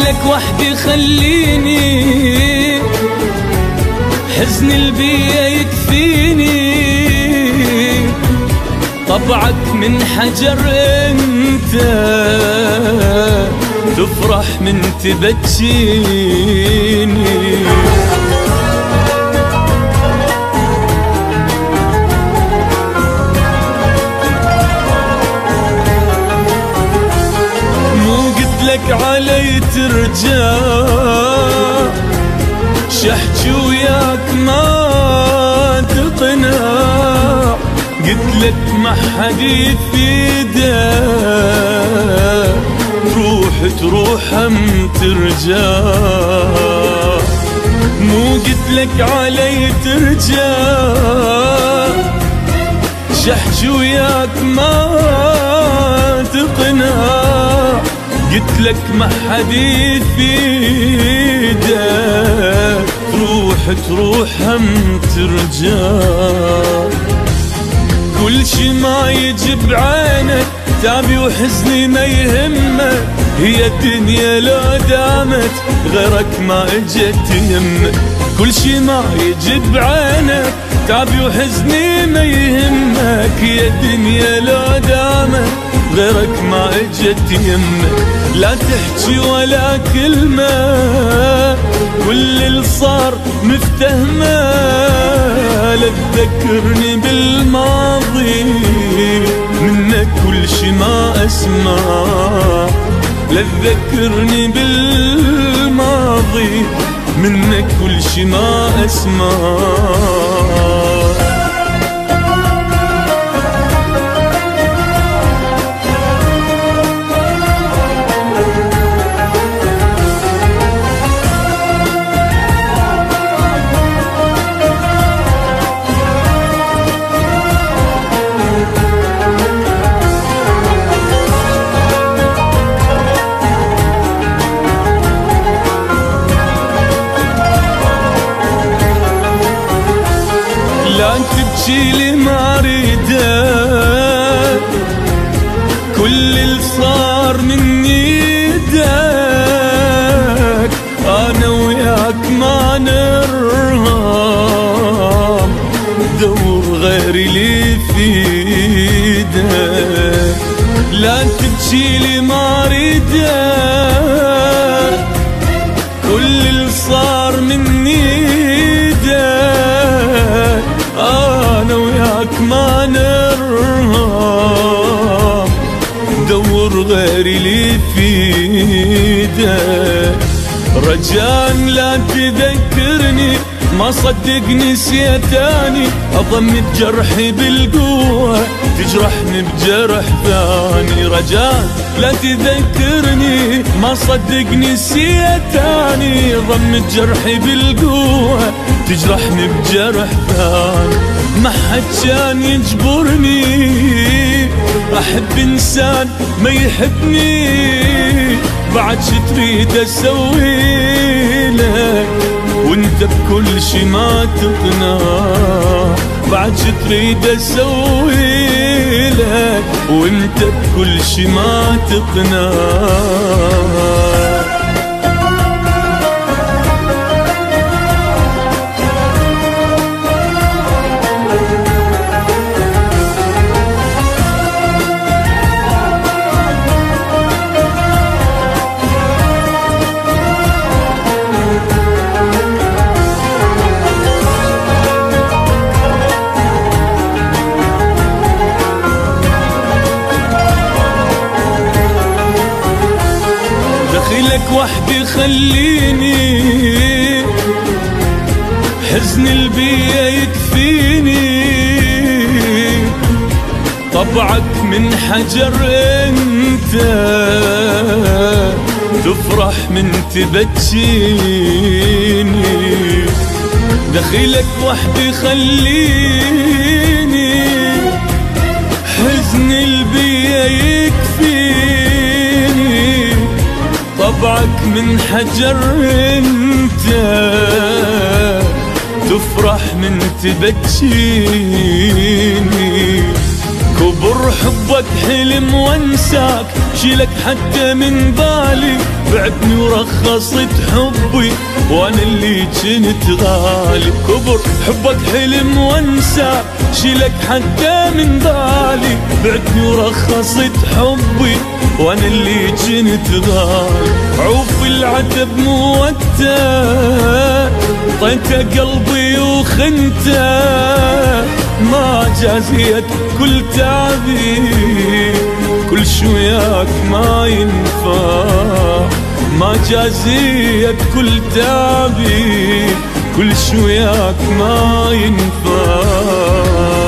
دخيلك وحدي خليني، حزن البيا يكفيني، طبعك من حجر انت، تفرح من تبكيني. مو قلتلك علي ترجع، شحجي وياك ما تقنع، قلتلك ما حد يفيدك، تروح هم ترجع. مو قلتلك علي ترجع، شحجي وياك ما تقنع، قلتلك ما حد يفيدك، تروح هم ترجع. كل شي ما يجي بعينك تعبي وحزني ما يهمك، هي الدنيا لو دامت غيرك ما اجت يمك. كل شي ما يجي بعينك تعبي وحزني ما يهمك، هي الدنيا لو دامت غيرك ما اجت يمك. لا تحكي ولا كلمة، كل اللي صار مفتهمة، لا تذكرني بالماضي، منك كل شي ما اسمع. لا تذكرني بالماضي، منك كل شي ما اسمع. لا تبكي لي ما اريدك، كل اللي صار من ايدك، انا وياك ما نرهام، دور غيري لي يفيدك. لا تبكي لي ما اريدك، كل اللي صار من ايدك، انا وياك ما نرهام، دور غيري لي يفيدك. رجاء لا تذكرني، ما صدق نسيتاني، اضمد جرحي بالقوة تجرحني بجرح ثاني. رجاء لا تذكرني، ما صدق نسيتاني، ضمد جرحي بالقوة تجرحني بجرح ثاني. ما حد كان يجبرني احب انسان ما يحبني، بعد شي تريد اسوي لك وانت بكل شي ما تقنع، بعد شي تريد اسوي لك وانت بكل شي ما تقنع. دخيلك وحدي خليني، حزن البيا يكفيني، طبعك من حجر انت، تفرح من تبكيني. دخيلك وحدي خليني، حزن البيا يكفيني، طبعك من حجر انت، تفرح من تبكيني. كبر حبك حلم وانساك، شيلك حتى من بالي، بعتني ورخصت حبي وانا اللي كنت غالي. كبر حبك حلم وانساك، شيلك حتى من بالي، بعتني ورخصت حبي وانا اللي كنت غالي. عوف العتب موته، طيته قلبي وخنته، ما جازيت كل تعبي، كل شوياك ما ينفع. ما جازيت كل تعبي، كل شوياك ما ينفع.